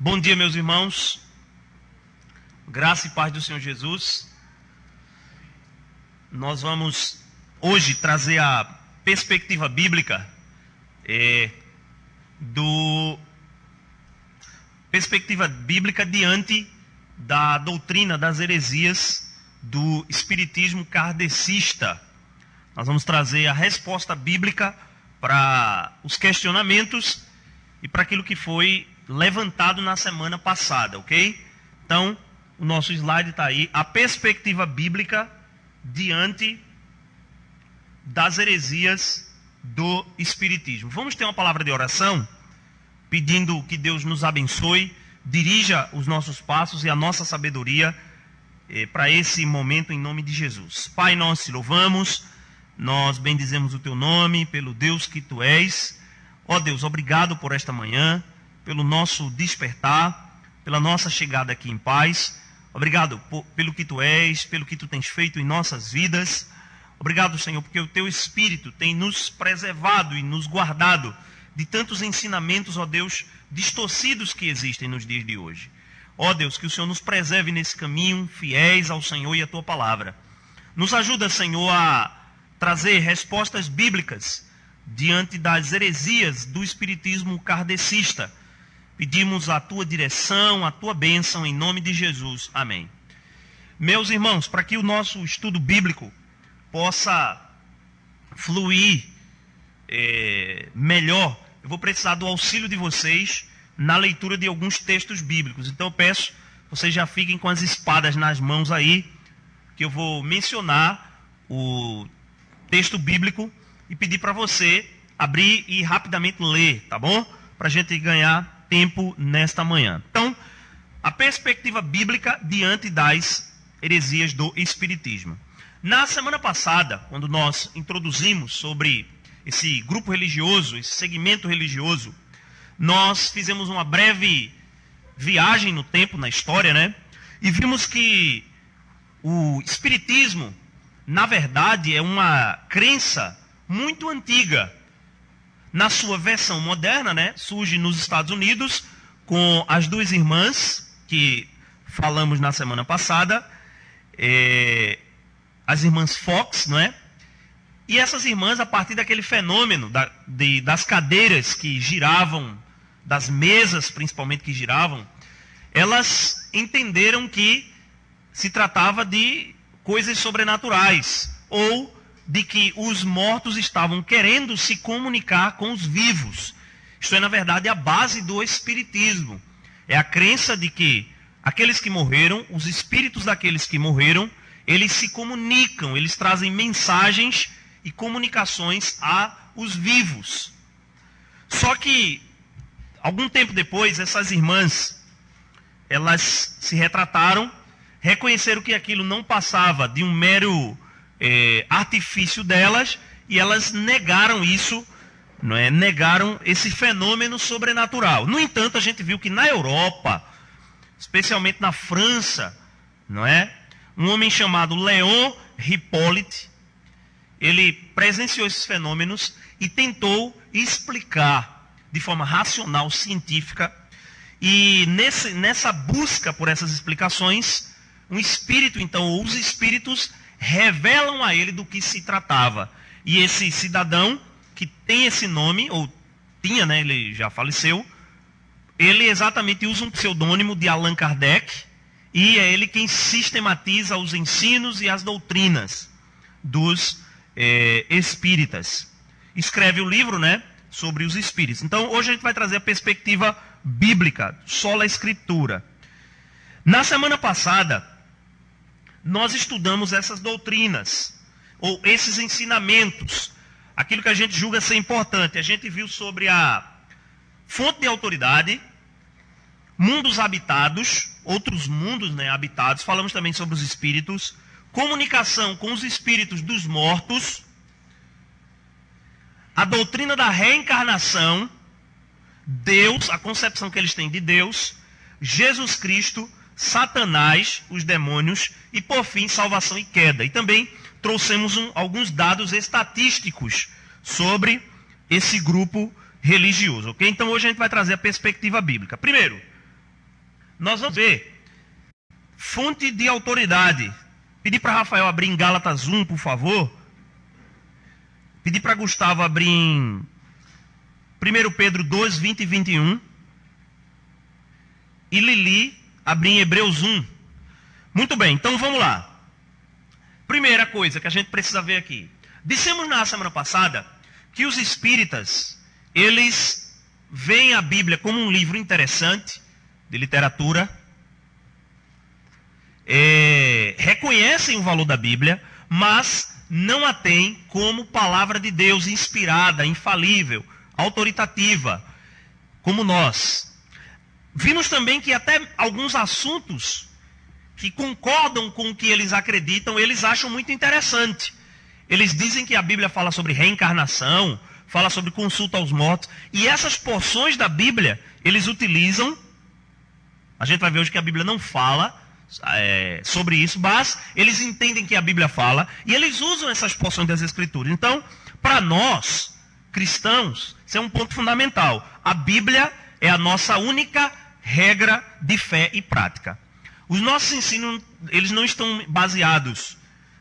Bom dia, meus irmãos. Graça e paz do Senhor Jesus. Nós vamos hoje trazer a perspectiva bíblica diante da doutrina das heresias do espiritismo kardecista. Nós vamos trazer a resposta bíblica para os questionamentos e para aquilo que foi levantado na semana passada, ok? Então, o nosso slide está aí, a perspectiva bíblica diante das heresias do espiritismo. Vamos ter uma palavra de oração, pedindo que Deus nos abençoe, dirija os nossos passos e a nossa sabedoria para esse momento em nome de Jesus. Pai, nós te louvamos, nós bendizemos o teu nome, pelo Deus que tu és. Ó Deus, obrigado por esta manhã, pelo nosso despertar, pela nossa chegada aqui em paz. Obrigado pelo que tu és, pelo que tu tens feito em nossas vidas. Obrigado, Senhor, porque o teu Espírito tem nos preservado e nos guardado de tantos ensinamentos, ó Deus, distorcidos que existem nos dias de hoje. Ó Deus, que o Senhor nos preserve nesse caminho, fiéis ao Senhor e à tua palavra. Nos ajuda, Senhor, a trazer respostas bíblicas diante das heresias do espiritismo kardecista. Pedimos a tua direção, a tua bênção, em nome de Jesus. Amém. Meus irmãos, para que o nosso estudo bíblico possa fluir melhor, eu vou precisar do auxílio de vocês na leitura de alguns textos bíblicos. Então eu peço que vocês já fiquem com as espadas nas mãos aí, que eu vou mencionar o texto bíblico e pedir para você abrir e rapidamente ler, tá bom? Para a gente ganhar tempo nesta manhã. Então, a perspectiva bíblica diante das heresias do espiritismo. Na semana passada, quando nós introduzimos sobre esse grupo religioso, esse segmento religioso, nós fizemos uma breve viagem no tempo, na história, né? E vimos que o espiritismo, na verdade, é uma crença muito antiga. Na sua versão moderna, né, surge nos Estados Unidos com as duas irmãs que falamos na semana passada, as irmãs Fox, não é? E essas irmãs, a partir daquele fenômeno das cadeiras que giravam, das mesas principalmente que giravam, elas entenderam que se tratava de coisas sobrenaturais, ou de que os mortos estavam querendo se comunicar com os vivos. Isto é, na verdade, a base do espiritismo. É a crença de que aqueles que morreram, os espíritos daqueles que morreram, eles se comunicam, eles trazem mensagens e comunicações aos vivos. Só que, algum tempo depois, essas irmãs, elas se retrataram, reconheceram que aquilo não passava de um mero artifício delas, e elas negaram isso, não é? Negaram esse fenômeno sobrenatural. No entanto, a gente viu que na Europa, especialmente na França, não é? Um homem chamado Léon Hippolyte, ele presenciou esses fenômenos e tentou explicar de forma racional, científica, e nessa busca por essas explicações, um espírito, então, ou os espíritos revelam a ele do que se tratava. E esse cidadão, que tem esse nome, ou tinha, né, ele já faleceu, ele exatamente usa um pseudônimo de Allan Kardec, e é ele quem sistematiza os ensinos e as doutrinas dos espíritas. Escreve o livro, né, sobre os espíritos. Então, hoje a gente vai trazer a perspectiva bíblica, sola escritura. Na semana passada, nós estudamos essas doutrinas, ou esses ensinamentos, aquilo que a gente julga ser importante. A gente viu sobre a fonte de autoridade, mundos habitados, outros mundos, né, habitados. Falamos também sobre os espíritos, comunicação com os espíritos dos mortos, a doutrina da reencarnação, Deus, a concepção que eles têm de Deus, Jesus Cristo, Satanás, os demônios, e por fim, salvação e queda. E também trouxemos alguns dados estatísticos sobre esse grupo religioso, ok? Então hoje a gente vai trazer a perspectiva bíblica. Primeiro, nós vamos ver fonte de autoridade. Pedir para Rafael abrir em Gálatas 1, por favor. Pedir para Gustavo abrir em 1 Pedro 2, 20 e 21. E Lili abrir em Hebreus 1. Muito bem, então vamos lá. Primeira coisa que a gente precisa ver aqui. Dissemos na semana passada que os espíritas, eles veem a Bíblia como um livro interessante de literatura, reconhecem o valor da Bíblia, mas não a têm como palavra de Deus inspirada, infalível, autoritativa, como nós. Vimos também que até alguns assuntos que concordam com o que eles acreditam, eles acham muito interessante. Eles dizem que a Bíblia fala sobre reencarnação, fala sobre consulta aos mortos, e essas porções da Bíblia, eles utilizam. A gente vai ver hoje que a Bíblia não fala sobre isso, mas eles entendem que a Bíblia fala, e eles usam essas porções das Escrituras. Então, para nós, cristãos, isso é um ponto fundamental. A Bíblia é a nossa única regra de fé e prática. Os nossos ensinos, eles não estão baseados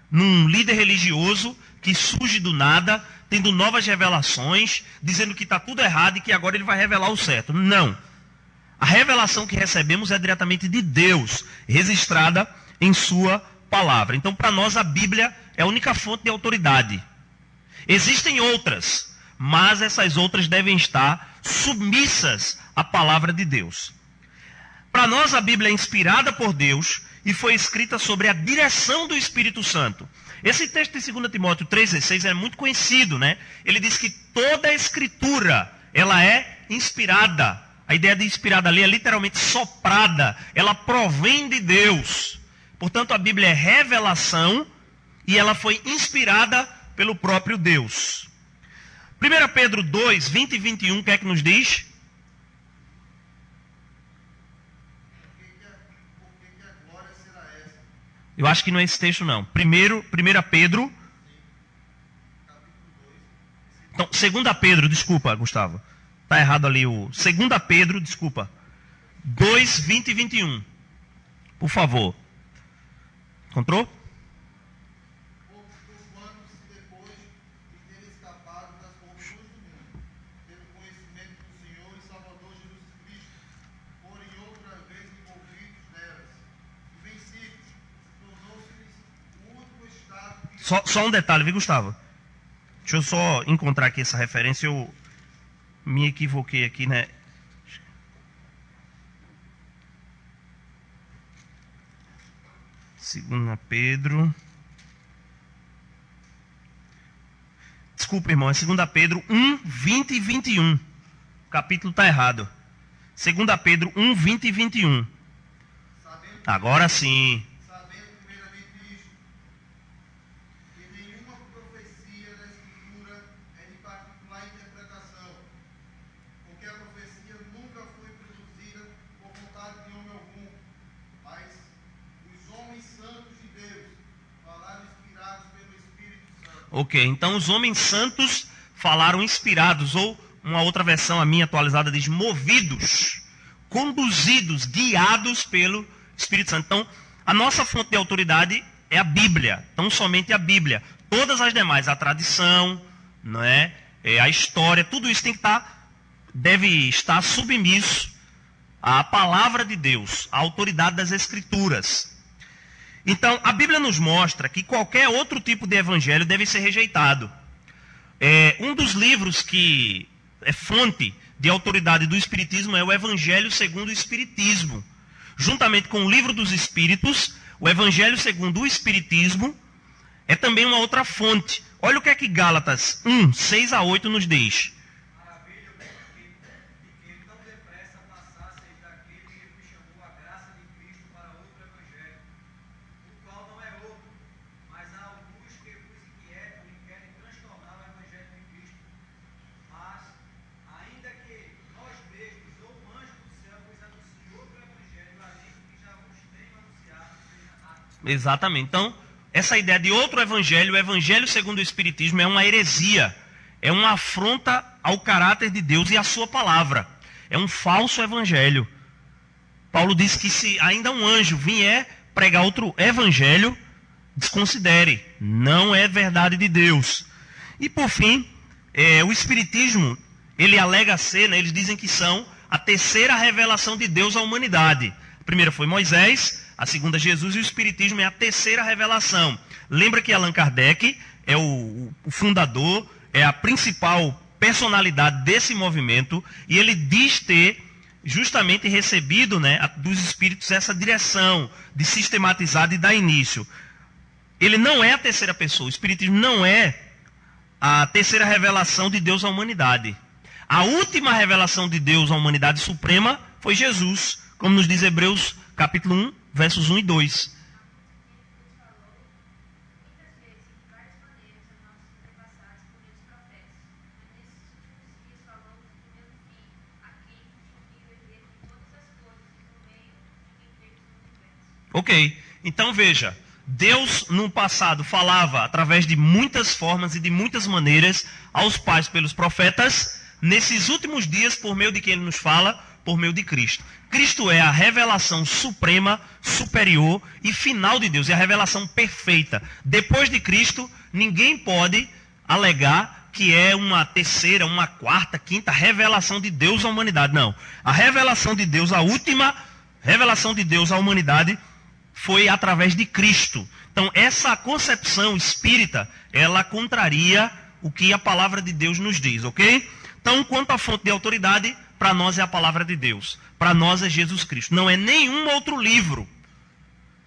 num líder religioso que surge do nada, tendo novas revelações, dizendo que está tudo errado e que agora ele vai revelar o certo. Não. A revelação que recebemos é diretamente de Deus, registrada em sua palavra. Então, para nós, a Bíblia é a única fonte de autoridade. Existem outras, mas essas outras devem estar submissas à palavra de Deus. Para nós, a Bíblia é inspirada por Deus e foi escrita sobre a direção do Espírito Santo. Esse texto de 2 Timóteo 3,16 é muito conhecido, né? Ele diz que toda a Escritura, ela é inspirada. A ideia de inspirada ali é literalmente soprada. Ela provém de Deus. Portanto, a Bíblia é revelação e ela foi inspirada pelo próprio Deus. 1 Pedro 2, 20 e 21, o que é que nos diz? Eu acho que não é esse texto, não. 1 Pedro. Então, 2 Pedro, desculpa, Gustavo. Está errado ali o. 2 Pedro, desculpa. 2, 20 e 21. Por favor. Encontrou? Só um detalhe, viu, Gustavo? Deixa eu só encontrar aqui essa referência. Eu me equivoquei aqui, né? Segunda Pedro. Desculpa, irmão. É 2 Pedro 1, 20 e 21. O capítulo está errado. 2 Pedro 1, 20 e 21. Agora sim. Ok, então os homens santos falaram inspirados, ou uma outra versão, a minha atualizada, diz movidos, conduzidos, guiados pelo Espírito Santo. Então, a nossa fonte de autoridade é a Bíblia, tão somente a Bíblia. Todas as demais, a tradição, não é? A história, tudo isso deve estar submisso à palavra de Deus, à autoridade das Escrituras. Então, a Bíblia nos mostra que qualquer outro tipo de evangelho deve ser rejeitado. Um dos livros que é fonte de autoridade do Espiritismo é o Evangelho segundo o Espiritismo. Juntamente com o Livro dos Espíritos, o Evangelho segundo o Espiritismo é também uma outra fonte. Olha o que é que Gálatas 1, 6 a 8 nos diz. Exatamente. Então, essa ideia de outro evangelho, o evangelho segundo o Espiritismo, é uma heresia. É uma afronta ao caráter de Deus e à sua palavra. É um falso evangelho. Paulo diz que se ainda um anjo vier pregar outro evangelho, desconsidere, não é verdade de Deus. E por fim, o Espiritismo, ele alega ser, eles dizem que são a terceira revelação de Deus à humanidade. A primeira foi Moisés, a segunda Jesus, e o Espiritismo é a terceira revelação. Lembra que Allan Kardec é o fundador, é a principal personalidade desse movimento, e ele diz ter justamente recebido dos Espíritos essa direção de sistematizar e dar início. Ele não é a terceira pessoa, o Espiritismo não é a terceira revelação de Deus à humanidade. A última revelação de Deus à humanidade suprema foi Jesus, como nos diz Hebreus capítulo 1, versos 1 e 2. Ok, então veja, Deus no passado falava através de muitas formas e de muitas maneiras aos pais pelos profetas. Nesses últimos dias, por meio de quem ele nos fala? Por meio de Cristo. Cristo é a revelação suprema, superior e final de Deus, é a revelação perfeita. Depois de Cristo, ninguém pode alegar que é uma terceira, uma quarta, quinta revelação de Deus à humanidade. Não, a revelação de Deus, a última revelação de Deus à humanidade foi através de Cristo. Então, essa concepção espírita, ela contraria o que a palavra de Deus nos diz, ok? Então, quanto à fonte de autoridade, para nós é a palavra de Deus. Para nós é Jesus Cristo. Não é nenhum outro livro.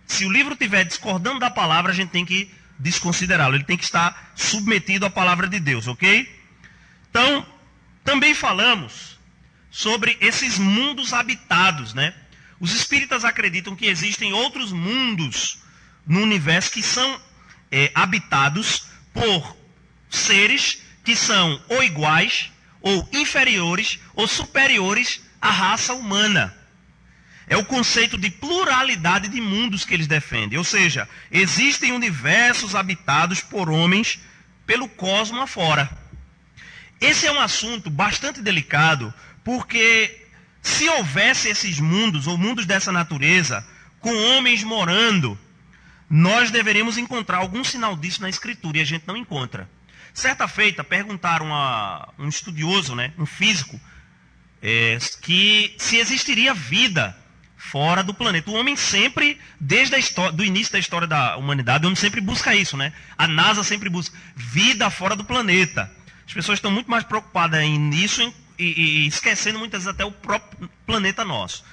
Se o livro estiver discordando da palavra, a gente tem que desconsiderá-lo. Ele tem que estar submetido à palavra de Deus, ok? Então, também falamos sobre esses mundos habitados, Os espíritas acreditam que existem outros mundos no universo que são habitados por seres que são ou iguais, ou inferiores, ou superiores à raça humana. É o conceito de pluralidade de mundos que eles defendem. Ou seja, existem universos habitados por homens pelo cosmo afora. Esse é um assunto bastante delicado, porque se houvesse esses mundos, ou mundos dessa natureza, com homens morando, nós deveríamos encontrar algum sinal disso na Escritura, e a gente não encontra. Certa feita, perguntaram a um estudioso, um físico, que se existiria vida fora do planeta. O homem sempre, desde do início da história da humanidade, o homem sempre busca isso, A NASA sempre busca vida fora do planeta. As pessoas estão muito mais preocupadas nisso e esquecendo muitas vezes até o próprio planeta nosso.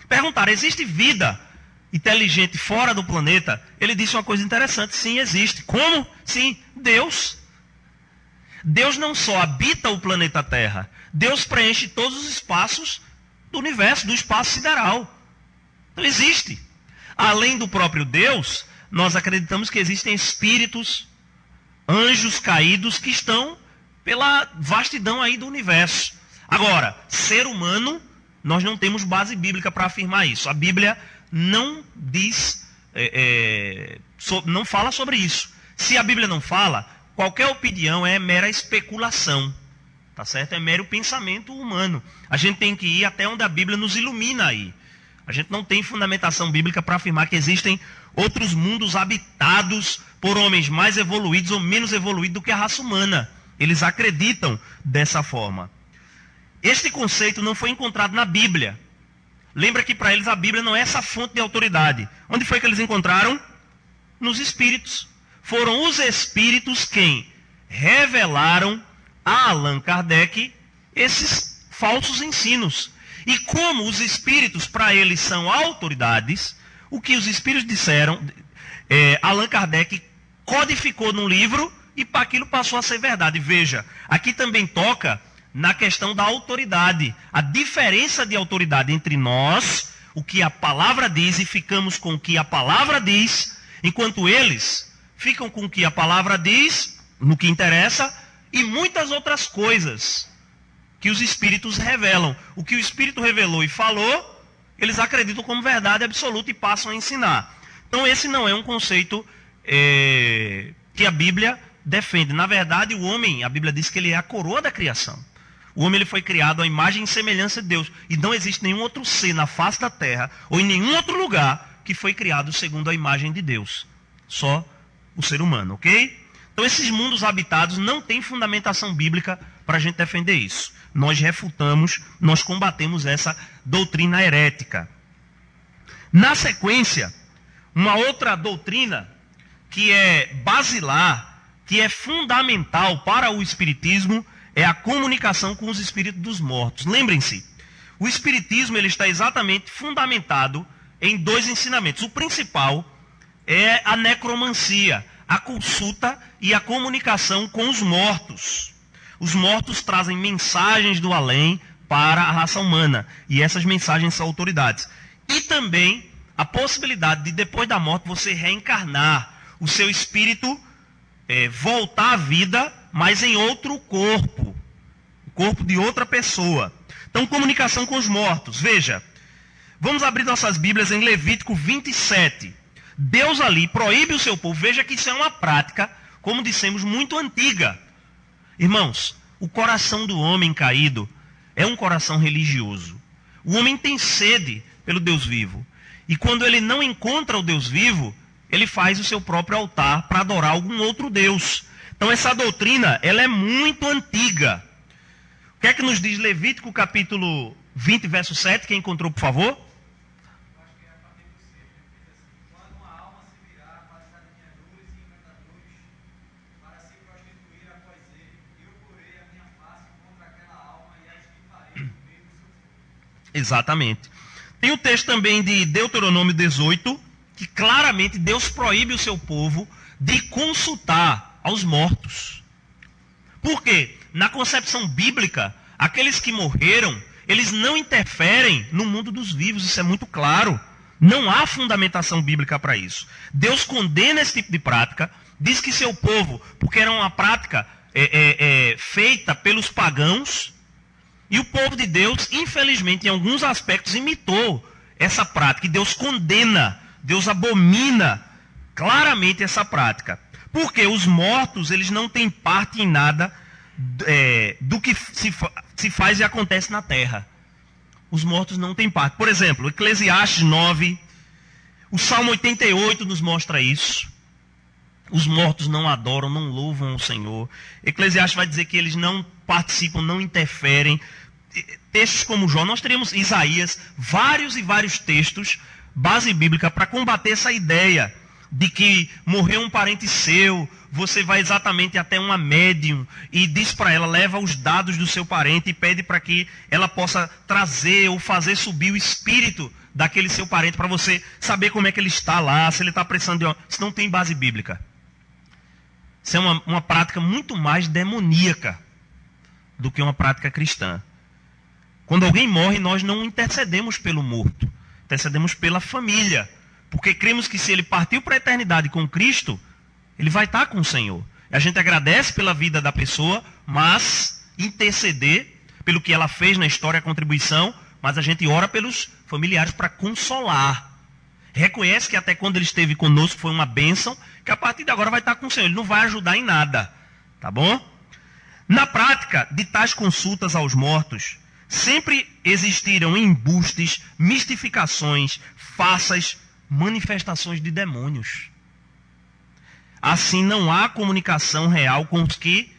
Perguntaram, existe vida inteligente fora do planeta? Ele disse uma coisa interessante, sim, existe. Como? Sim, Deus. Deus não só habita o planeta Terra, Deus preenche todos os espaços do universo, do espaço sideral. Então existe. Além do próprio Deus, nós acreditamos que existem espíritos, anjos caídos que estão pela vastidão aí do universo. Agora, ser humano, nós não temos base bíblica para afirmar isso. A Bíblia não diz, não fala sobre isso. Se a Bíblia não fala, qualquer opinião é mera especulação, tá certo? É mero pensamento humano. A gente tem que ir até onde a Bíblia nos ilumina aí. A gente não tem fundamentação bíblica para afirmar que existem outros mundos habitados por homens mais evoluídos ou menos evoluídos do que a raça humana. Eles acreditam dessa forma. Este conceito não foi encontrado na Bíblia. Lembra que para eles a Bíblia não é essa fonte de autoridade. Onde foi que eles encontraram? Nos espíritos. Foram os espíritos quem revelaram a Allan Kardec esses falsos ensinos. E como os espíritos para eles são autoridades, o que os espíritos disseram, Allan Kardec codificou num livro e para aquilo passou a ser verdade. Veja, aqui também toca na questão da autoridade. A diferença de autoridade entre nós, o que a palavra diz, e ficamos com o que a palavra diz, enquanto eles ficam com o que a palavra diz, no que interessa, e muitas outras coisas que os espíritos revelam. O que o espírito revelou e falou, eles acreditam como verdade absoluta e passam a ensinar. Então esse não é um conceito que a Bíblia defende. Na verdade, o homem, a Bíblia diz que ele é a coroa da criação. O homem ele foi criado à imagem e semelhança de Deus. E não existe nenhum outro ser na face da terra ou em nenhum outro lugar que foi criado segundo a imagem de Deus. Só o ser humano, ok? Então esses mundos habitados não têm fundamentação bíblica para a gente defender isso. Nós refutamos, nós combatemos essa doutrina herética. Na sequência, uma outra doutrina que é basilar, que é fundamental para o espiritismo, é a comunicação com os espíritos dos mortos. Lembrem-se, o espiritismo ele está exatamente fundamentado em dois ensinamentos. O principal é a necromancia, a consulta e a comunicação com os mortos. Os mortos trazem mensagens do além para a raça humana, e essas mensagens são autoridades. E também a possibilidade de, depois da morte, você reencarnar, o seu espírito voltar à vida, mas em outro corpo, o corpo de outra pessoa. Então, comunicação com os mortos. Veja, vamos abrir nossas Bíblias em Levítico 27. Deus ali proíbe o seu povo. Veja que isso é uma prática, como dissemos, muito antiga. Irmãos, o coração do homem caído é um coração religioso. O homem tem sede pelo Deus vivo. E quando ele não encontra o Deus vivo, ele faz o seu próprio altar para adorar algum outro Deus. Então essa doutrina, ela é muito antiga. O que é que nos diz Levítico capítulo 20, verso 7? Quem encontrou, por favor? Exatamente. Tem o texto também de Deuteronômio 18, que claramente Deus proíbe o seu povo de consultar aos mortos. Por quê? Na concepção bíblica, aqueles que morreram, eles não interferem no mundo dos vivos, isso é muito claro. Não há fundamentação bíblica para isso. Deus condena esse tipo de prática, diz que seu povo, porque era uma prática feita pelos pagãos, e o povo de Deus, infelizmente, em alguns aspectos, imitou essa prática. E Deus condena, Deus abomina claramente essa prática. Porque os mortos, eles não têm parte em nada do que se faz e acontece na terra. Os mortos não têm parte. Por exemplo, Eclesiastes 9, o Salmo 88 nos mostra isso. Os mortos não adoram, não louvam o Senhor. Eclesiastes vai dizer que eles não participam, não interferem. Textos como Jó, nós teríamos Isaías, vários e vários textos, base bíblica, para combater essa ideia de que morreu um parente seu, você vai exatamente até uma médium e diz para ela, leva os dados do seu parente e pede para que ela possa trazer ou fazer subir o espírito daquele seu parente para você saber como é que ele está lá, se ele está precisando de... Isso não tem base bíblica. Isso é uma prática muito mais demoníaca do que uma prática cristã. Quando alguém morre, nós não intercedemos pelo morto, intercedemos pela família, porque cremos que se ele partiu para a eternidade com Cristo, ele vai estar com o Senhor. A gente agradece pela vida da pessoa, mas interceder pelo que ela fez na história, a contribuição, mas a gente ora pelos familiares para consolar. Reconhece que até quando ele esteve conosco foi uma bênção, que a partir de agora vai estar com o Senhor. Ele não vai ajudar em nada, tá bom? Na prática de tais consultas aos mortos, sempre existiram embustes, mistificações, farsas, manifestações de demônios. Assim não há comunicação real com os que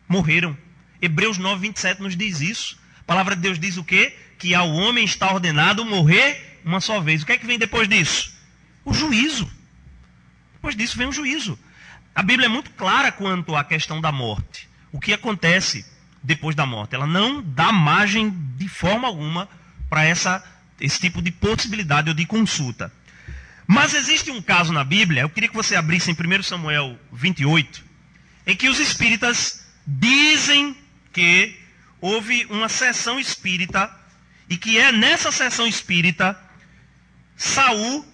morreram. Hebreus 9, 27 nos diz isso. A palavra de Deus diz o quê? Que ao homem está ordenado morrer uma só vez. O que é que vem depois disso? O juízo. Depois disso vem o juízo. A Bíblia é muito clara quanto à questão da morte. O que acontece depois da morte? Ela não dá margem de forma alguma para esse tipo de possibilidade ou de consulta. Mas existe um caso na Bíblia, eu queria que você abrisse em 1 Samuel 28, em que os espíritas dizem que houve uma sessão espírita e que é nessa sessão espírita Saul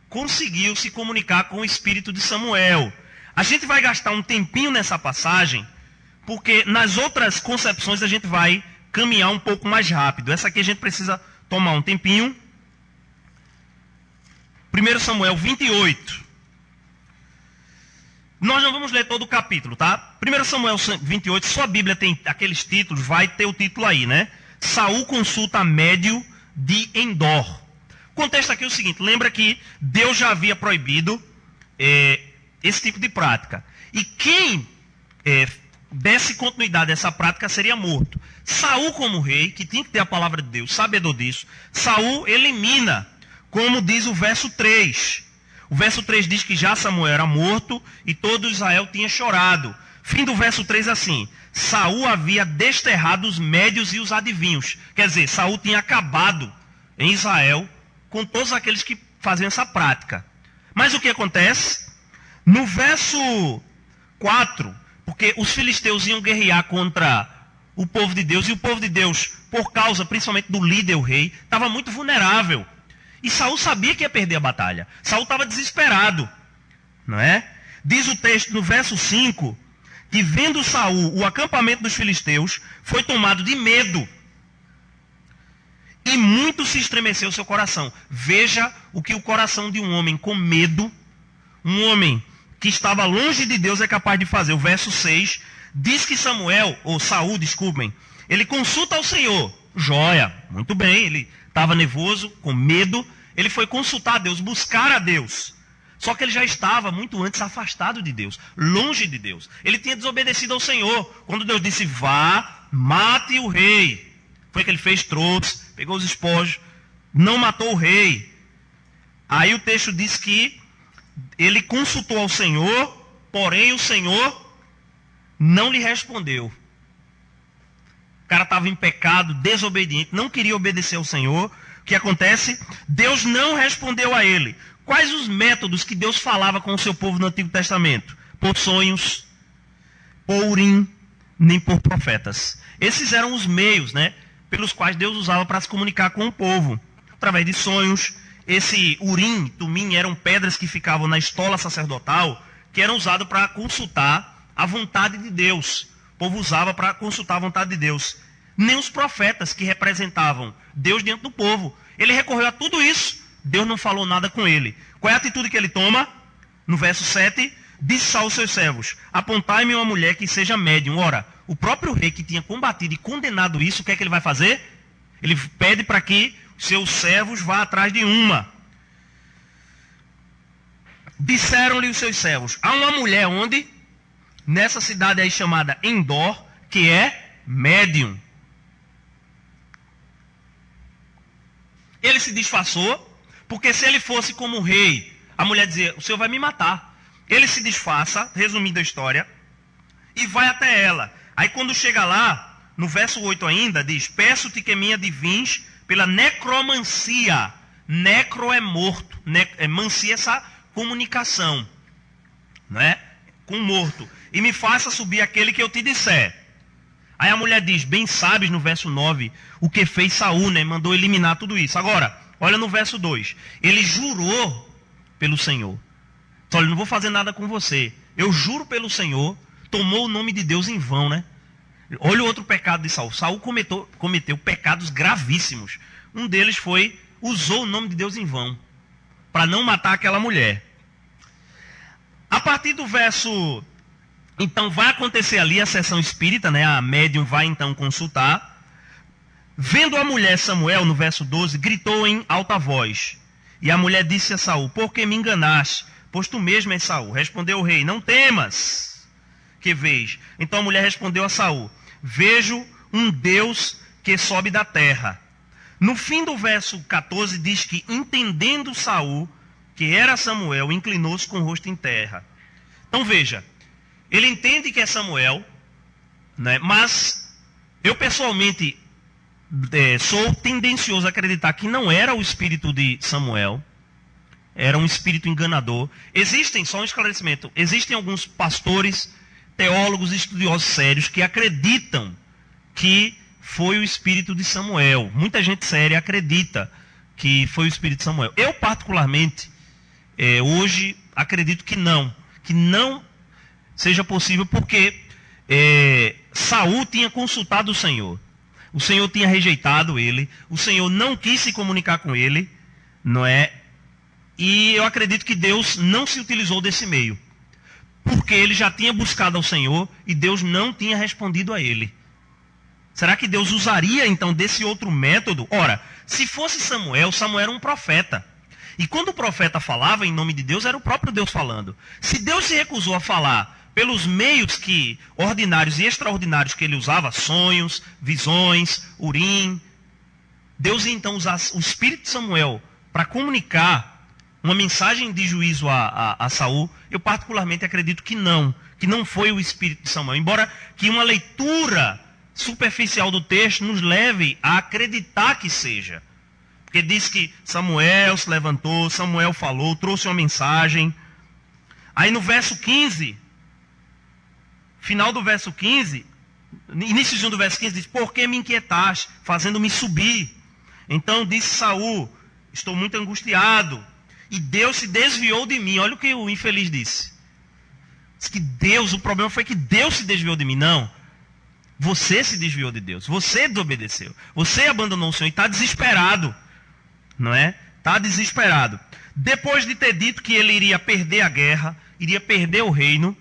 conseguiu se comunicar com o espírito de Samuel. A gente vai gastar um tempinho nessa passagem, porque nas outras concepções a gente vai caminhar um pouco mais rápido. Essa aqui a gente precisa tomar um tempinho. 1 Samuel 28. Nós não vamos ler todo o capítulo, tá? 1 Samuel 28, sua Bíblia tem aqueles títulos, vai ter o título aí, né? Saul consulta Médio de Endor. O contexto aqui é o seguinte, lembra que Deus já havia proibido esse tipo de prática. E quem desse continuidade a essa prática seria morto. Saul, como rei, que tinha que ter a palavra de Deus, sabedor disso, Saul elimina, como diz o verso 3. O verso 3 diz que já Samuel era morto e todo Israel tinha chorado. Fim do verso 3 assim: Saul havia desterrado os médios e os adivinhos. Quer dizer, Saul tinha acabado em Israel com todos aqueles que faziam essa prática. Mas o que acontece? No verso 4, porque os filisteus iam guerrear contra o povo de Deus, e o povo de Deus, por causa principalmente do líder, o rei, estava muito vulnerável. E Saul sabia que ia perder a batalha. Saul estava desesperado, não é? Diz o texto no verso 5, que vendo Saul o acampamento dos filisteus, foi tomado de medo. E muito se estremeceu o seu coração. Veja o que o coração de um homem com medo, um homem que estava longe de Deus, é capaz de fazer. O verso 6 diz que Saul, ele consulta ao Senhor. Joia, muito bem, ele estava nervoso, com medo, ele foi consultar a Deus, buscar a Deus. Só que ele já estava muito antes afastado de Deus, longe de Deus. Ele tinha desobedecido ao Senhor. Quando Deus disse, vá, mate o rei. Foi que ele fez, trouxe, pegou os espojos, não matou o rei. Aí o texto diz que ele consultou ao Senhor, porém o Senhor não lhe respondeu. O cara estava em pecado, desobediente, não queria obedecer ao Senhor. O que acontece? Deus não respondeu a ele. Quais os métodos que Deus falava com o seu povo no Antigo Testamento? Por sonhos, por urim, nem por profetas. Esses eram os meios, né, pelos quais Deus usava para se comunicar com o povo. Através de sonhos. Esse urim, tumim, eram pedras que ficavam na estola sacerdotal, que eram usadas para consultar a vontade de Deus. O povo usava para consultar a vontade de Deus. Nem os profetas que representavam Deus dentro do povo. Ele recorreu a tudo isso. Deus não falou nada com ele. Qual é a atitude que ele toma? No verso 7, disse Saul aos seus servos, apontai-me uma mulher que seja médium. Ora, o próprio rei que tinha combatido e condenado isso, o que é que ele vai fazer? Ele pede para que seus servos vá atrás de uma. Disseram-lhe os seus servos, há uma mulher onde? Nessa cidade aí chamada Endor, que é médium. Ele se disfarçou, porque se ele fosse como rei, a mulher dizia, o senhor vai me matar. Ele se disfarça, resumindo a história, e vai até ela. Aí quando chega lá, no verso 8 ainda, diz, peço-te que me adivinhes pela necromancia. Necro é morto. Mancia essa comunicação, né, com morto. E me faça subir aquele que eu te disser. Aí a mulher diz, bem sabes no verso 9, o que fez Saul, né, mandou eliminar tudo isso. Agora, olha no verso 2. Ele jurou pelo Senhor. Olha, não vou fazer nada com você. Eu juro pelo Senhor, tomou o nome de Deus em vão, né? Olha o outro pecado de Saul. Saul cometeu pecados gravíssimos. Um deles foi, usou o nome de Deus em vão, para não matar aquela mulher. A partir do verso, então vai acontecer ali a sessão espírita, né? A médium vai então consultar. Vendo a mulher Samuel, no verso 12, gritou em alta voz. E a mulher disse a Saul, por que me enganaste? Pois tu mesmo és Saul. Respondeu o rei, não temas, que vês? Então a mulher respondeu a Saul, vejo um Deus que sobe da terra. No fim do verso 14 diz que, entendendo Saul, que era Samuel, inclinou-se com o rosto em terra. Então veja, ele entende que é Samuel, né? Mas eu pessoalmente sou tendencioso a acreditar que não era o espírito de Samuel, era um espírito enganador. Existem, só um esclarecimento, existem alguns pastores, teólogos, estudiosos sérios que acreditam que foi o espírito de Samuel. Muita gente séria acredita que foi o espírito de Samuel. Eu particularmente, hoje acredito que não seja possível, porque Saul tinha consultado o Senhor. O Senhor tinha rejeitado ele, o Senhor não quis se comunicar com ele, não é? E eu acredito que Deus não se utilizou desse meio. porque ele já tinha buscado ao Senhor e Deus não tinha respondido a ele. Será que Deus usaria então desse outro método? Ora, se fosse Samuel, Samuel era um profeta. E quando o profeta falava em nome de Deus, era o próprio Deus falando. Se Deus se recusou a falar pelos meios ordinários e extraordinários que ele usava, sonhos, visões, urim, Deus ia então usar o espírito de Samuel para comunicar uma mensagem de juízo a Saul. Eu particularmente acredito que não foi o espírito de Samuel. Embora que uma leitura superficial do texto nos leve a acreditar que seja. Porque diz que Samuel se levantou, Samuel falou, trouxe uma mensagem. Aí no verso 15, final do verso 15, início do verso 15, diz: por que me inquietaste, fazendo-me subir? Então disse Saul: estou muito angustiado, e Deus se desviou de mim. Olha o que o infeliz disse. Diz que o problema foi que Deus se desviou de mim. Não. Você se desviou de Deus. Você desobedeceu. Você abandonou o Senhor e está desesperado. Não é? Está desesperado. Depois de ter dito que ele iria perder a guerra, iria perder o reino,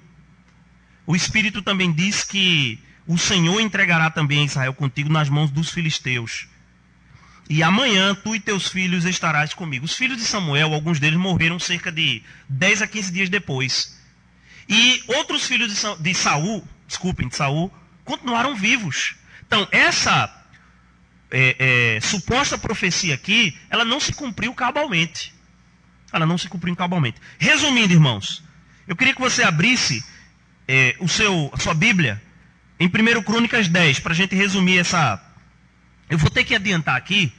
o Espírito também diz que o Senhor entregará também Israel contigo nas mãos dos filisteus. E amanhã tu e teus filhos estarás comigo. Os filhos de Samuel, alguns deles morreram cerca de 10 a 15 dias depois. E outros filhos de Saul, continuaram vivos. Então, essa suposta profecia aqui, ela não se cumpriu cabalmente. Resumindo, irmãos, eu queria que você abrisse a sua Bíblia em 1 Crônicas 10, para a gente resumir essa... Eu vou ter que adiantar aqui,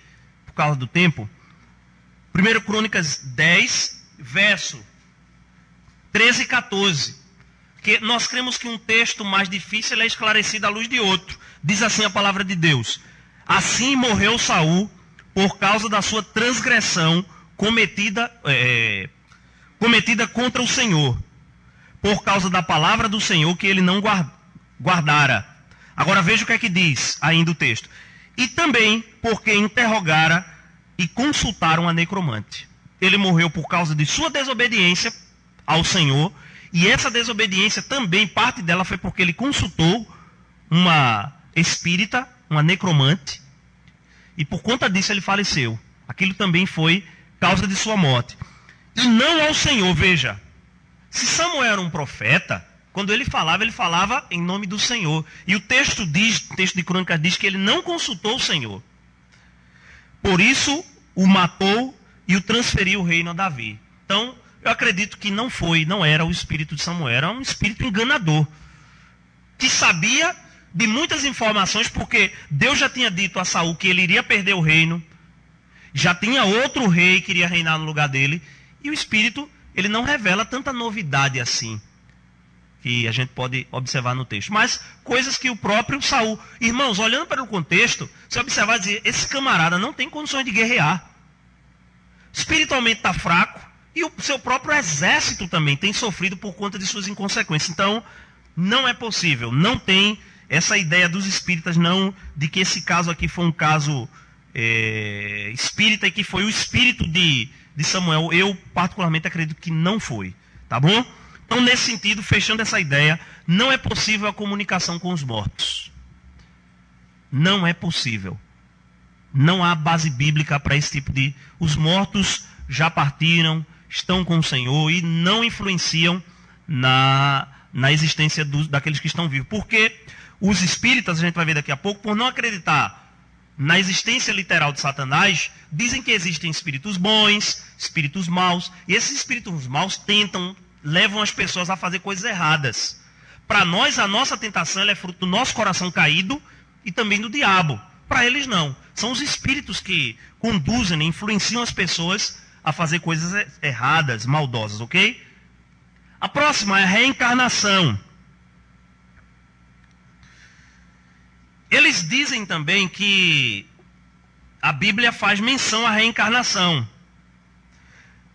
por causa do tempo. 1 Crônicas 10, verso 13 e 14. Porque nós cremos que um texto mais difícil é esclarecido à luz de outro. Diz assim a palavra de Deus: assim morreu Saul por causa da sua transgressão cometida contra o Senhor, por causa da palavra do Senhor que ele não guardara. Agora veja o que é que diz ainda o texto. E também porque interrogara e consultaram a necromante. Ele morreu por causa de sua desobediência ao Senhor. E essa desobediência também, parte dela foi porque ele consultou uma espírita, uma necromante. E por conta disso ele faleceu. Aquilo também foi causa de sua morte. E não ao Senhor, veja. Se Samuel era um profeta, quando ele falava em nome do Senhor. E o texto de Crônicas diz que ele não consultou o Senhor. Por isso, o matou e o transferiu o reino a Davi. Então, eu acredito que não era o espírito de Samuel, era um espírito enganador. Que sabia de muitas informações, porque Deus já tinha dito a Saul que ele iria perder o reino. Já tinha outro rei que iria reinar no lugar dele. E o espírito, ele não revela tanta novidade assim, que a gente pode observar no texto. Mas coisas que o próprio Saul... Irmãos, olhando para o contexto, você observar e dizer, esse camarada não tem condições de guerrear. Espiritualmente está fraco. E o seu próprio exército também tem sofrido por conta de suas inconsequências. Então, não é possível. Não tem essa ideia dos espíritas, não, de que esse caso aqui foi um caso espírita e que foi o espírito de Samuel. Eu, particularmente, acredito que não foi. Tá bom? Então, nesse sentido, fechando essa ideia, não é possível a comunicação com os mortos. Não é possível. Não há base bíblica para esse tipo de... Os mortos já partiram, estão com o Senhor e não influenciam na existência daqueles que estão vivos. Porque os espíritas, a gente vai ver daqui a pouco, por não acreditar na existência literal de Satanás, dizem que existem espíritos bons, espíritos maus, e esses espíritos maus levam as pessoas a fazer coisas erradas. Para nós, a nossa tentação é fruto do nosso coração caído e também do diabo. Para eles não. São os espíritos que conduzem, influenciam as pessoas a fazer coisas erradas, maldosas, ok? A próxima é a reencarnação. Eles dizem também que a Bíblia faz menção à reencarnação.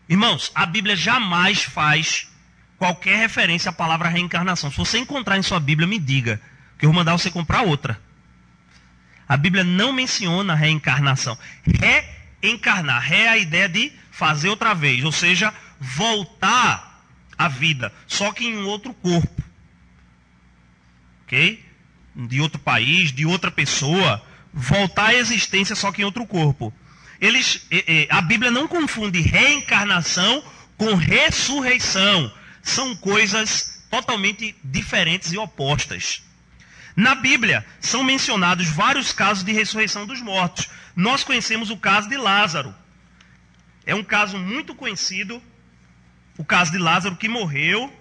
Irmãos, a Bíblia jamais faz qualquer referência à palavra reencarnação. Se você encontrar em sua Bíblia, me diga, que eu vou mandar você comprar outra. A Bíblia não menciona reencarnação. Reencarnar, é a ideia de fazer outra vez, ou seja, voltar à vida, só que em um outro corpo. Ok? De outro país, de outra pessoa, voltar à existência só que em outro corpo. A Bíblia não confunde reencarnação com ressurreição. São coisas totalmente diferentes e opostas. Na Bíblia, são mencionados vários casos de ressurreição dos mortos. Nós conhecemos o caso de Lázaro. É um caso muito conhecido, o caso de Lázaro que morreu.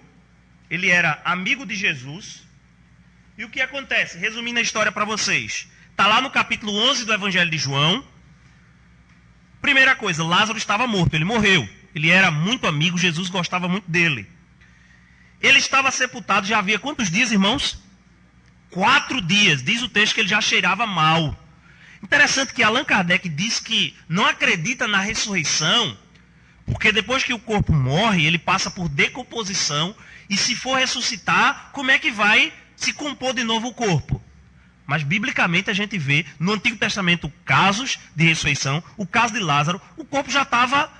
Ele era amigo de Jesus. E o que acontece? Resumindo a história para vocês. Está lá no capítulo 11 do Evangelho de João. Primeira coisa, Lázaro estava morto, ele morreu. Ele era muito amigo, Jesus gostava muito dele. Ele estava sepultado, já havia quantos dias, irmãos? 4 dias. Diz o texto que ele já cheirava mal. Interessante que Allan Kardec diz que não acredita na ressurreição, porque depois que o corpo morre, ele passa por decomposição, e se for ressuscitar, como é que vai se compor de novo o corpo? Mas biblicamente a gente vê no Antigo Testamento casos de ressurreição. O caso de Lázaro, o corpo já estava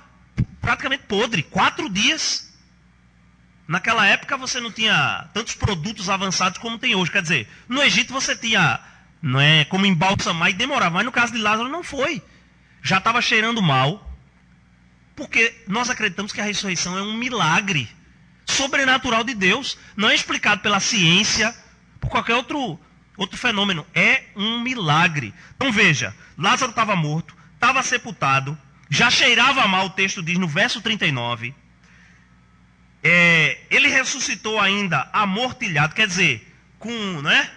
praticamente podre, 4 dias. Naquela época você não tinha tantos produtos avançados como tem hoje. Quer dizer, no Egito você tinha, não é, como embalsamar e demorava. Mas no caso de Lázaro não foi. Já estava cheirando mal. Porque nós acreditamos que a ressurreição é um milagre sobrenatural de Deus. Não é explicado pela ciência, por qualquer outro fenômeno. É um milagre. Então veja, Lázaro estava morto, estava sepultado, já cheirava mal, o texto diz no verso 39. Ele ressuscitou ainda amortilhado, quer dizer, com, né,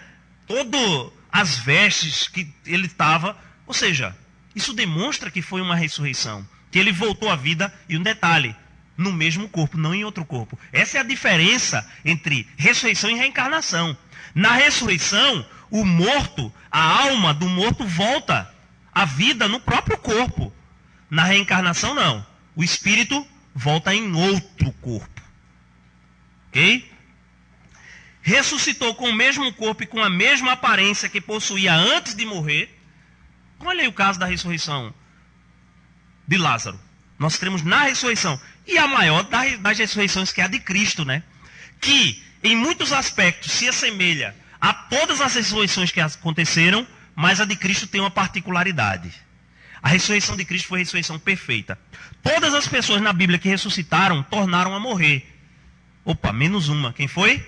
todas as vestes que ele estava. Ou seja, isso demonstra que foi uma ressurreição, que ele voltou à vida. E um detalhe, no mesmo corpo, não em outro corpo. Essa é a diferença entre ressurreição e reencarnação. Na ressurreição, o morto, a alma do morto volta à vida no próprio corpo. Na reencarnação, não. O espírito volta em outro corpo. Ok? Ressuscitou com o mesmo corpo e com a mesma aparência que possuía antes de morrer. Olha aí o caso da ressurreição de Lázaro. Nós temos na ressurreição. E a maior das ressurreições, que é a de Cristo, né? Que em muitos aspectos se assemelha a todas as ressurreições que aconteceram, mas a de Cristo tem uma particularidade. A ressurreição de Cristo foi a ressurreição perfeita. Todas as pessoas na Bíblia que ressuscitaram tornaram a morrer. Opa, menos uma. Quem foi?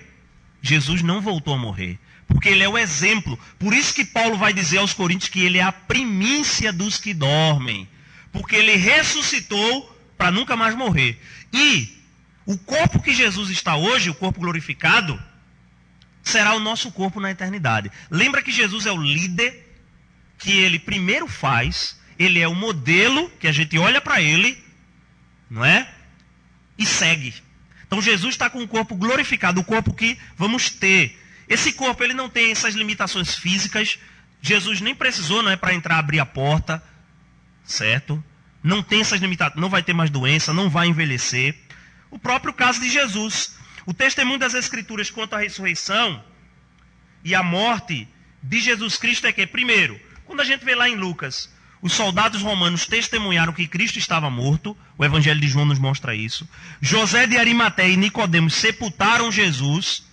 Jesus não voltou a morrer. Porque ele é o exemplo. Por isso que Paulo vai dizer aos Coríntios que ele é a primícia dos que dormem. Porque ele ressuscitou para nunca mais morrer. E o corpo que Jesus está hoje, o corpo glorificado, será o nosso corpo na eternidade. Lembra que Jesus é o líder que ele primeiro faz. Ele é o modelo que a gente olha para ele, não é? E segue. Então Jesus está com o corpo glorificado, o corpo que vamos ter. Esse corpo ele não tem essas limitações físicas. Jesus nem precisou, não é, para entrar, abrir a porta, certo? Não tem essas limitações, não vai ter mais doença, não vai envelhecer. O próprio caso de Jesus. O testemunho das Escrituras quanto à ressurreição e à morte de Jesus Cristo é que, primeiro, quando a gente vê lá em Lucas, os soldados romanos testemunharam que Cristo estava morto. O Evangelho de João nos mostra isso. José de Arimateia e Nicodemos sepultaram Jesus.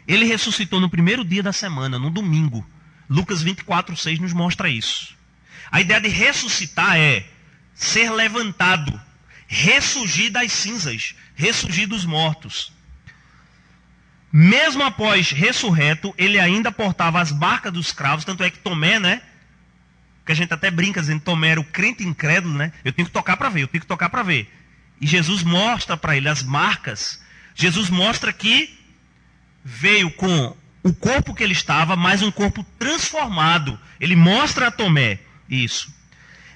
Ele ressuscitou no primeiro dia da semana, no domingo. Lucas 24:6 nos mostra isso. A ideia de ressuscitar é ser levantado, ressurgir das cinzas, ressurgir dos mortos. Mesmo após ressurreto, ele ainda portava as marcas dos cravos. Tanto é que Tomé, né? Que a gente até brinca dizendo que Tomé era o crente incrédulo, né? Eu tenho que tocar para ver, eu tenho que tocar para ver. E Jesus mostra para ele as marcas. Jesus mostra que veio com o corpo que ele estava, mas um corpo transformado. Ele mostra a Tomé isso.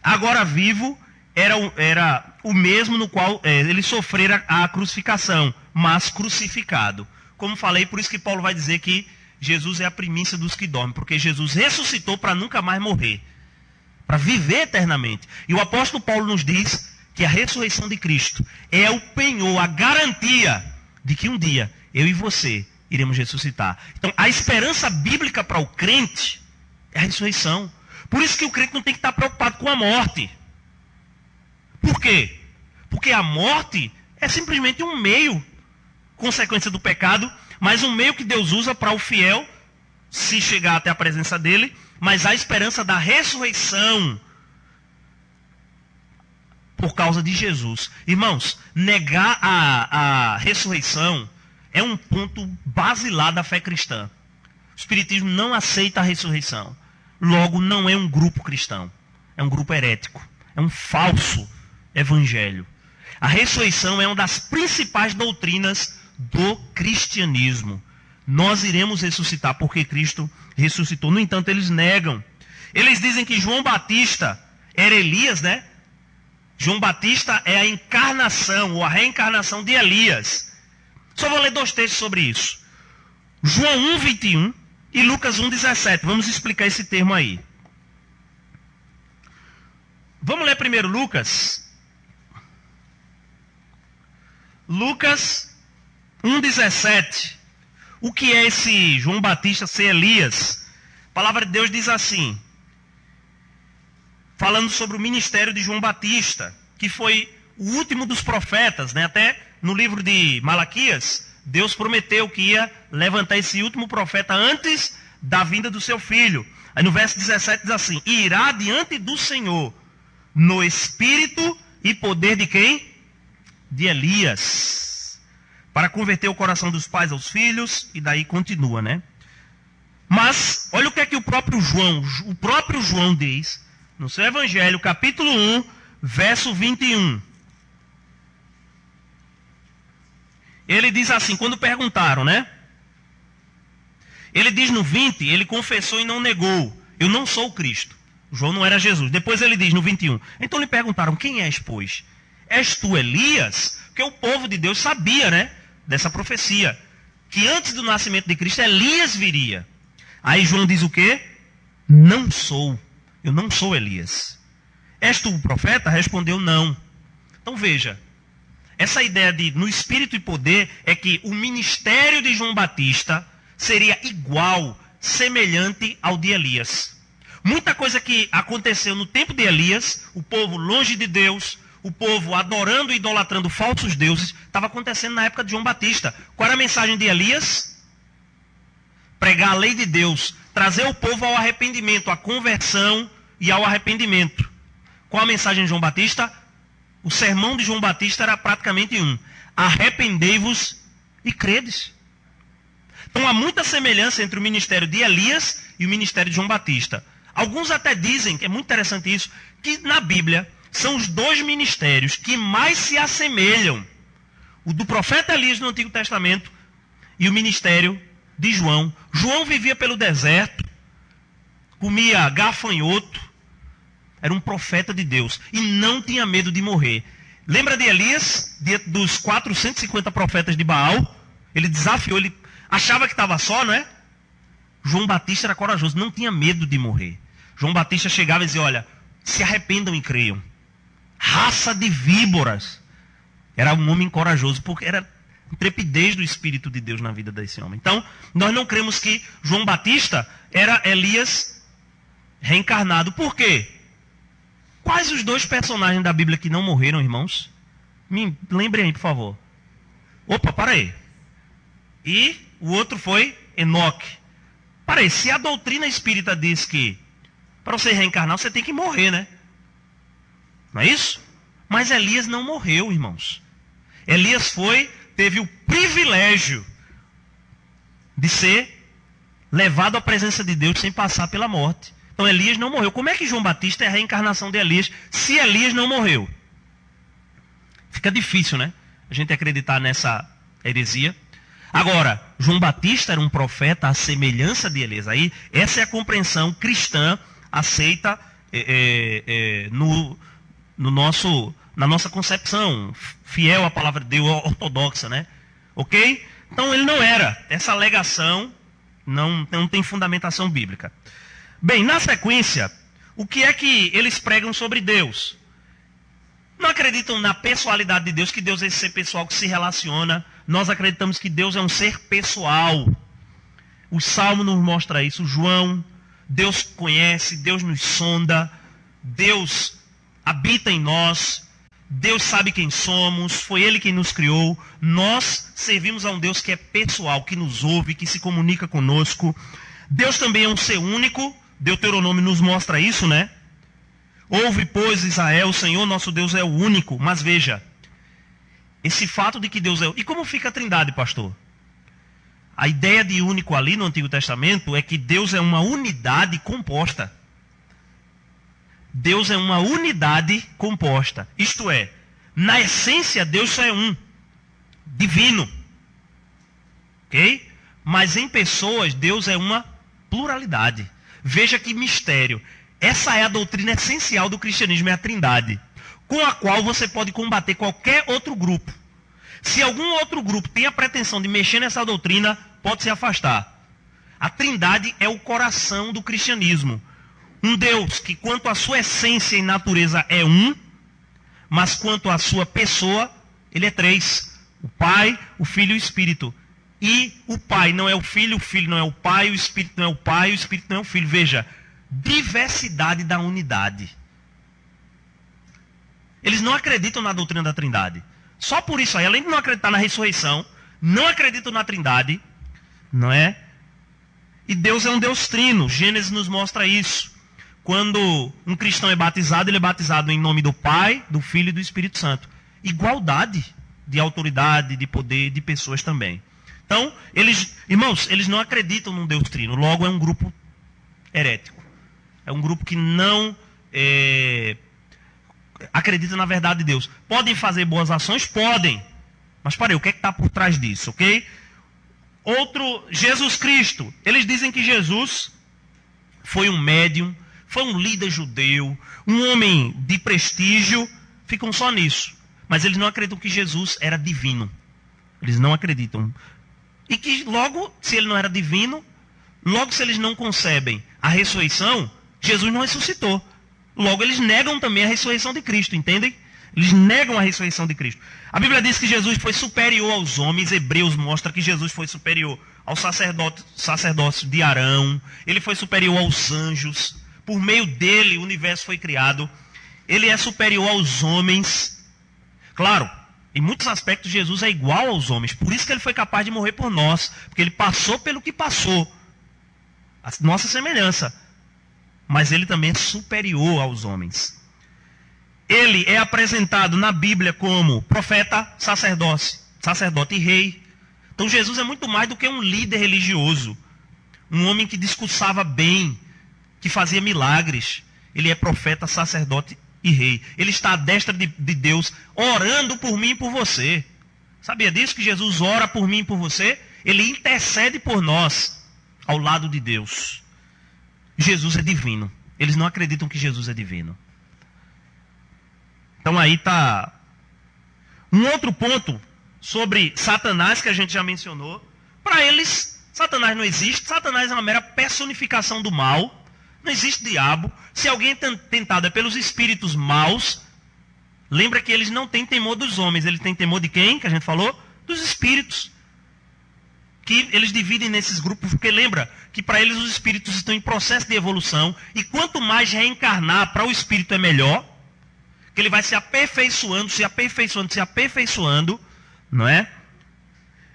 Agora vivo era o mesmo no qual ele sofrera a crucificação, mas crucificado. Como falei, por isso que Paulo vai dizer que Jesus é a primícia dos que dormem, porque Jesus ressuscitou para nunca mais morrer, para viver eternamente. E o apóstolo Paulo nos diz que a ressurreição de Cristo é o penhor, a garantia de que um dia eu e você iremos ressuscitar. Então, a esperança bíblica para o crente é a ressurreição. Por isso que o crente não tem que estar preocupado com a morte. Por quê? Porque a morte É simplesmente um meio, consequência do pecado, mas um meio que Deus usa para o fiel se chegar até a presença dele, mas há esperança da ressurreição por causa de Jesus. Irmãos, negar a ressurreição é um ponto basilar da fé cristã. O Espiritismo não aceita a ressurreição. Logo, não é um grupo cristão. É um grupo herético. É um falso evangelho. A ressurreição é uma das principais doutrinas do cristianismo. Nós iremos ressuscitar porque Cristo ressuscitou. No entanto, eles negam. Eles dizem que João Batista era Elias, né? João Batista é a encarnação ou a reencarnação de Elias. Só vou ler 2 textos sobre isso. João 1, 21 e Lucas 1, 17. Vamos explicar esse termo aí. Vamos ler primeiro Lucas. Lucas 1, 17. O que é esse João Batista ser Elias? A palavra de Deus diz assim, falando sobre o ministério de João Batista, que foi o último dos profetas, né? Até no livro de Malaquias, Deus prometeu que ia levantar esse último profeta antes da vinda do seu filho. Aí no verso 17 diz assim, e irá diante do Senhor no espírito e poder de quem? De Elias, para converter o coração dos pais aos filhos, e daí continua, né? Mas, olha o que é que o próprio João diz, no seu Evangelho, capítulo 1, verso 21. Ele diz assim, quando perguntaram, né? Ele diz no 20, ele confessou e não negou, eu não sou o Cristo. João não era Jesus. Depois ele diz no 21, então lhe perguntaram, quem és, pois? És tu Elias? Porque o povo de Deus sabia, né? Dessa profecia, que antes do nascimento de Cristo, Elias viria. Aí João diz o quê? Não sou. Eu não sou Elias. És tu o profeta? Respondeu não. Então veja, essa ideia de no espírito e poder é que o ministério de João Batista seria igual, semelhante ao de Elias. Muita coisa que aconteceu no tempo de Elias, o povo longe de Deus, o povo adorando e idolatrando falsos deuses, estava acontecendo na época de João Batista. Qual era a mensagem de Elias? Pregar a lei de Deus, trazer o povo ao arrependimento, à conversão e ao arrependimento. Qual a mensagem de João Batista? O sermão de João Batista era praticamente um: arrependei-vos e credes. Então há muita semelhança entre o ministério de Elias e o ministério de João Batista. Alguns até dizem, que é muito interessante isso, que na Bíblia são os 2 ministérios que mais se assemelham. O do profeta Elias no Antigo Testamento e o ministério de João. João vivia pelo deserto, comia gafanhoto, era um profeta de Deus e não tinha medo de morrer. Lembra de Elias, dos 450 profetas de Baal? Ele desafiou, ele achava que estava só, não é? João Batista era corajoso, não tinha medo de morrer. João Batista chegava e dizia, olha, se arrependam e creiam. Raça de víboras. Era um homem corajoso, porque era intrepidez do Espírito de Deus na vida desse homem. Então, nós não cremos que João Batista era Elias reencarnado. Por quê? Quais os 2 personagens da Bíblia que não morreram, irmãos? Me lembrem aí, por favor. Opa, para aí. E o outro foi Enoque. Para aí, se a doutrina espírita diz que para você reencarnar você tem que morrer, né? Não é isso? Mas Elias não morreu, irmãos. Elias teve o privilégio de ser levado à presença de Deus sem passar pela morte. Então Elias não morreu. Como é que João Batista é a reencarnação de Elias, se Elias não morreu? Fica difícil, né? A gente acreditar nessa heresia. Agora, João Batista era um profeta à semelhança de Elias. Aí, essa é a compreensão cristã aceita na nossa concepção, fiel à palavra de Deus, ortodoxa, né? Ok? Então ele não era. Essa alegação não tem fundamentação bíblica. Bem, na sequência, o que é que eles pregam sobre Deus? Não acreditam na pessoalidade de Deus, que Deus é esse ser pessoal que se relaciona. Nós acreditamos que Deus é um ser pessoal. O Salmo nos mostra isso. João, Deus conhece, Deus nos sonda, Deus habita em nós, Deus sabe quem somos, foi Ele quem nos criou. Nós servimos a um Deus que é pessoal, que nos ouve, que se comunica conosco. Deus também é um ser único. Deuteronômio nos mostra isso, né? Ouve, pois, Israel, o Senhor nosso Deus é o único. Mas veja, esse fato de que Deus é... E como fica a Trindade, pastor? A ideia de único ali no Antigo Testamento é que Deus é uma unidade composta. Deus é uma unidade composta. Isto é, na essência, Deus só é um. Divino. Ok? Mas em pessoas, Deus é uma pluralidade. Veja que mistério. Essa é a doutrina essencial do cristianismo, é a Trindade, com a qual você pode combater qualquer outro grupo. Se algum outro grupo tem a pretensão de mexer nessa doutrina, pode se afastar. A Trindade é o coração do cristianismo. Um Deus que, quanto à sua essência e natureza, é um, mas quanto à sua pessoa, ele é três. O Pai, o Filho e o Espírito. E o Pai não é o Filho não é o Pai, o Espírito não é o Pai, o Espírito não é o Filho. Veja, diversidade da unidade. Eles não acreditam na doutrina da Trindade. Só por isso aí, além de não acreditar na ressurreição, não acreditam na Trindade, não é? E Deus é um Deus trino. Gênesis nos mostra isso. Quando um cristão é batizado, ele é batizado em nome do Pai, do Filho e do Espírito Santo. Igualdade de autoridade, de poder, de pessoas também. Então, irmãos, eles não acreditam num Deus trino. Logo, é um grupo herético. É um grupo que não acredita na verdade de Deus. Podem fazer boas ações? Podem. Mas parei, o que é que está por trás disso, ok? Outro, Jesus Cristo. Eles dizem que Jesus foi um médium, foi um líder judeu, um homem de prestígio, ficam só nisso. Mas eles não acreditam que Jesus era divino. Eles não acreditam. E que logo, se ele não era divino, logo se eles não concebem a ressurreição, Jesus não ressuscitou. Logo eles negam também a ressurreição de Cristo, entendem? Eles negam a ressurreição de Cristo. A Bíblia diz que Jesus foi superior aos homens. Hebreus mostra que Jesus foi superior ao sacerdócio de Arão. Ele foi superior aos anjos. Por meio dele o universo foi criado. Ele é superior aos homens. Claro, em muitos aspectos Jesus é igual aos homens. Por isso que ele foi capaz de morrer por nós. Porque ele passou pelo que passou. A nossa semelhança. Mas ele também é superior aos homens. Ele é apresentado na Bíblia como profeta, sacerdote e rei. Então Jesus é muito mais do que um líder religioso. Um homem que discursava bem, que fazia milagres. Ele é profeta, sacerdote e rei. Ele está à destra de Deus, orando por mim e por você. Sabia disso? Que Jesus ora por mim e por você? Ele intercede por nós, ao lado de Deus. Jesus é divino. Eles não acreditam que Jesus é divino. Então aí está um outro ponto sobre Satanás, que a gente já mencionou. Para eles, Satanás não existe. Satanás é uma mera personificação do mal. Não existe diabo. Se alguém é tentado é pelos espíritos maus, lembra que eles não têm temor dos homens. Eles têm temor de quem? Que a gente falou? Dos espíritos. Que eles dividem nesses grupos, porque lembra que para eles os espíritos estão em processo de evolução. E quanto mais reencarnar para o espírito é melhor. Que ele vai se aperfeiçoando, não é?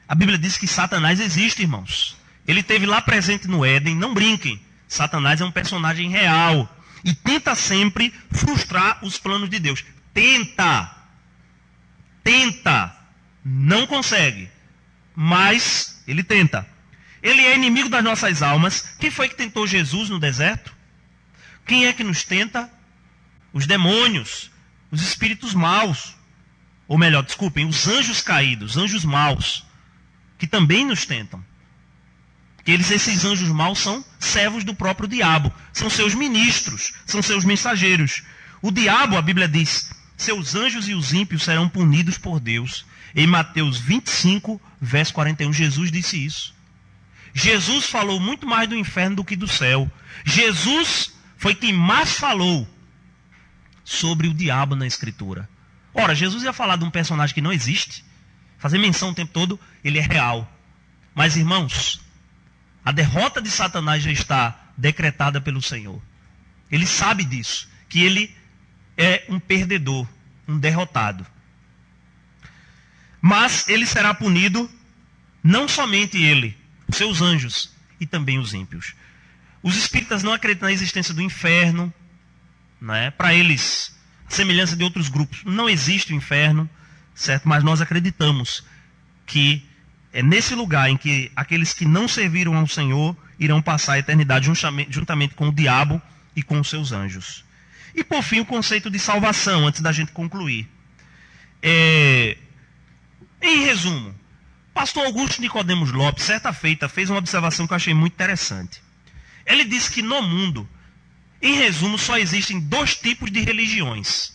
A Bíblia diz que Satanás existe, irmãos. Ele esteve lá presente no Éden, não brinquem. Satanás é um personagem real. E tenta sempre frustrar os planos de Deus. Tenta. Não consegue. Mas ele tenta. Ele é inimigo das nossas almas. Quem foi que tentou Jesus no deserto? Quem é que nos tenta? Os demônios. Os espíritos maus, ou melhor, desculpem, os anjos caídos, anjos maus, que também nos tentam. Porque esses anjos maus são servos do próprio diabo, são seus ministros, são seus mensageiros. O diabo, a Bíblia diz, seus anjos e os ímpios serão punidos por Deus. Em Mateus 25, verso 41, Jesus disse isso. Jesus falou muito mais do inferno do que do céu. Jesus foi quem mais falou sobre o diabo na Escritura. Ora, Jesus ia falar de um personagem que não existe, fazer menção o tempo todo, ele é real. Mas, irmãos, a derrota de Satanás já está decretada pelo Senhor. Ele sabe disso, que ele é um perdedor. um derrotado. Mas ele será punido, não somente ele, os seus anjos e também os ímpios. Os espíritas não acreditam na existência do inferno, né? Para eles, a semelhança de outros grupos, não existe o inferno, certo? Mas nós acreditamos que é nesse lugar em que aqueles que não serviram ao Senhor irão passar a eternidade juntamente com o diabo e com os seus anjos. E por fim, o conceito de salvação, antes da gente concluir. Em resumo, pastor Augusto Nicodemos Lopes, certa feita, fez uma observação que eu achei muito interessante. Ele disse que no mundo, em resumo, só existem 2 tipos de religiões.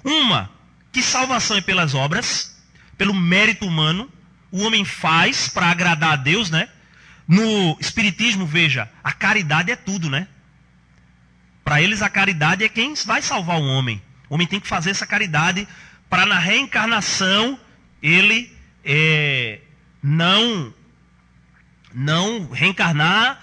Uma, que salvação é pelas obras, pelo mérito humano, o homem faz para agradar a Deus, né? No Espiritismo, veja, a caridade é tudo, né? Para eles a caridade é quem vai salvar o homem. O homem tem que fazer essa caridade para na reencarnação ele não reencarnar,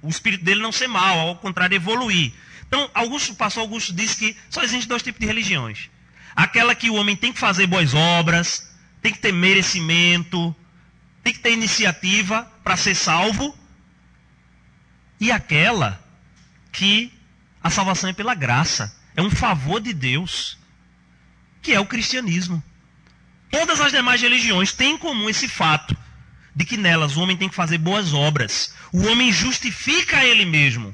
o espírito dele não ser mal, ao contrário, evoluir. Então, o pastor Augusto disse que só existem 2 tipos de religiões. Aquela que o homem tem que fazer boas obras, tem que ter merecimento, tem que ter iniciativa para ser salvo. E aquela que a salvação é pela graça, é um favor de Deus, que é o cristianismo. Todas as demais religiões têm em comum esse fato, de que nelas o homem tem que fazer boas obras. O homem justifica ele mesmo.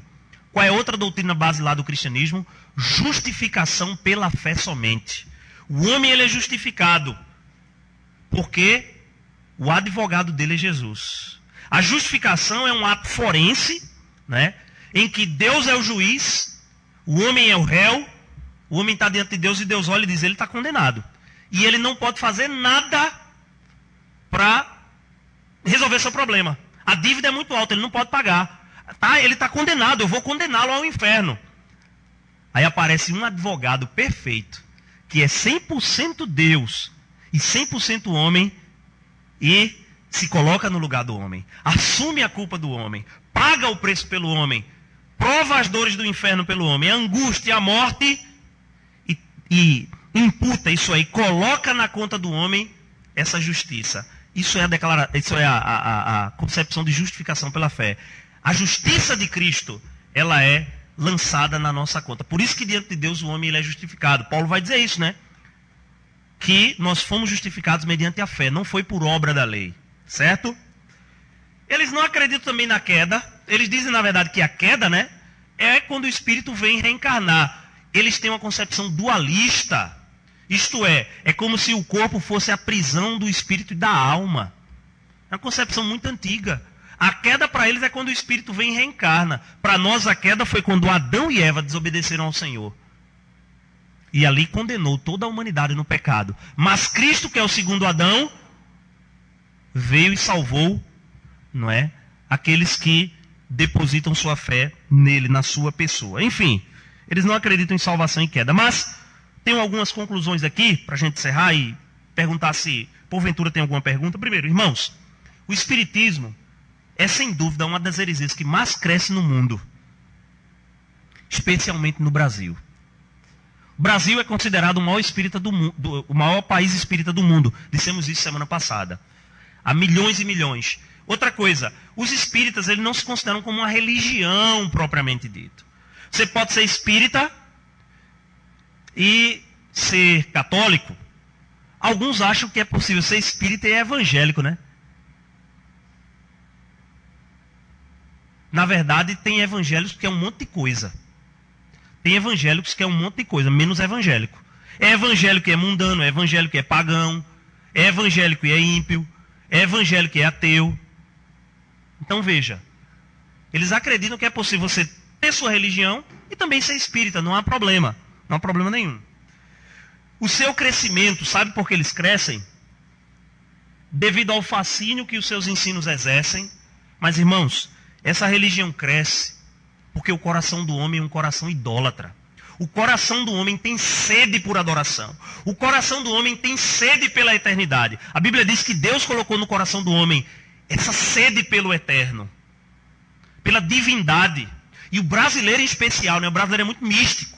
Qual é outra doutrina base lá do cristianismo? Justificação pela fé somente. O homem ele é justificado porque o advogado dele é Jesus. A justificação é um ato forense, né, em que Deus é o juiz, o homem é o réu, o homem está diante de Deus e Deus olha e diz, ele está condenado. E ele não pode fazer nada para resolver seu problema. A dívida é muito alta, ele não pode pagar. Ele está condenado, eu vou condená-lo ao inferno. Aí aparece um advogado perfeito, que é 100% Deus e 100% homem, e se coloca no lugar do homem, assume a culpa do homem, paga o preço pelo homem, prova as dores do inferno pelo homem, a angústia, a morte, e imputa isso aí, coloca na conta do homem essa justiça. Isso é a concepção de justificação pela fé. A justiça de Cristo, ela é lançada na nossa conta. Por isso que diante de Deus o homem ele é justificado. Paulo vai dizer isso, né? Que nós fomos justificados mediante a fé, não foi por obra da lei. Certo? Eles não acreditam também na queda. Eles dizem, na verdade, que a queda, né, é quando o espírito vem reencarnar. Eles têm uma concepção dualista. Isto é como se o corpo fosse a prisão do espírito e da alma. É uma concepção muito antiga. A queda para eles é quando o espírito vem e reencarna. Para nós a queda foi quando Adão e Eva desobedeceram ao Senhor. E ali condenou toda a humanidade no pecado. Mas Cristo, que é o segundo Adão, veio e salvou, não é, aqueles que depositam sua fé nele, na sua pessoa. Enfim, eles não acreditam em salvação e queda. Mas tenho algumas conclusões aqui, para a gente encerrar e perguntar se, porventura, tem alguma pergunta. Primeiro, irmãos, o Espiritismo é, sem dúvida, uma das heresias que mais cresce no mundo, especialmente no Brasil. O Brasil é considerado o maior espírita do mundo, o maior país espírita do mundo. Dissemos isso semana passada. Há milhões e milhões. Outra coisa, os espíritas eles não se consideram como uma religião propriamente dito. Você pode ser espírita e ser católico. Alguns acham que é possível ser espírita e evangélico, né? Na verdade, tem evangélicos que é um monte de coisa. Tem evangélicos que é um monte de coisa, menos evangélico. É evangélico que é mundano, é evangélico que é pagão, é evangélico e é ímpio, é evangélico e é ateu. Então veja, eles acreditam que é possível você ter sua religião e também ser espírita, não há problema. Não há problema nenhum. O seu crescimento, sabe por que eles crescem? Devido ao fascínio que os seus ensinos exercem. Mas irmãos, essa religião cresce porque o coração do homem é um coração idólatra. O coração do homem tem sede por adoração. O coração do homem tem sede pela eternidade. A Bíblia diz que Deus colocou no coração do homem essa sede pelo eterno, pela divindade. E o brasileiro em especial, né? O brasileiro é muito místico.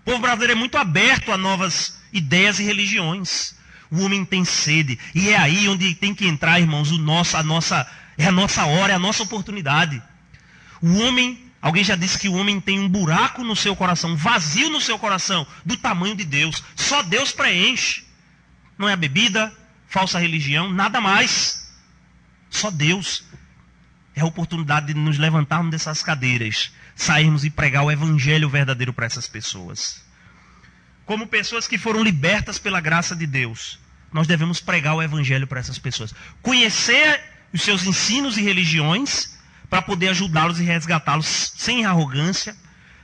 O povo brasileiro é muito aberto a novas ideias e religiões. O homem tem sede. E é aí onde tem que entrar, irmãos, é a nossa hora, é a nossa oportunidade. O homem, alguém já disse que o homem tem um buraco no seu coração, um vazio no seu coração, do tamanho de Deus. Só Deus preenche. Não é a bebida, falsa religião, nada mais. Só Deus. É a oportunidade de nos levantarmos dessas cadeiras, sairmos e pregar o evangelho verdadeiro para essas pessoas. Como pessoas que foram libertas pela graça de Deus, nós devemos pregar o evangelho para essas pessoas. Conhecer os seus ensinos e religiões para poder ajudá-los e resgatá-los sem arrogância,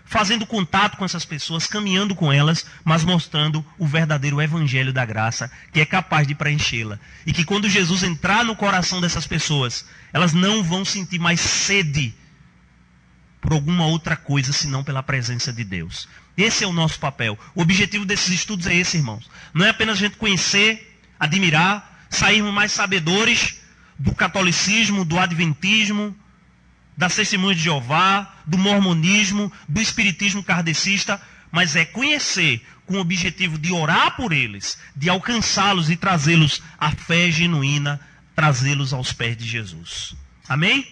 fazendo contato com essas pessoas, caminhando com elas, mas mostrando o verdadeiro evangelho da graça, que é capaz de preenchê-la. E que quando Jesus entrar no coração dessas pessoas, elas não vão sentir mais sede por alguma outra coisa, senão pela presença de Deus. Esse é o nosso papel. O objetivo desses estudos é esse, irmãos. Não é apenas a gente conhecer, admirar, sairmos mais sabedores do catolicismo, do adventismo, das testemunhas de Jeová, do mormonismo, do espiritismo kardecista, mas é conhecer com o objetivo de orar por eles, de alcançá-los e trazê-los à fé genuína, trazê-los aos pés de Jesus. Amém?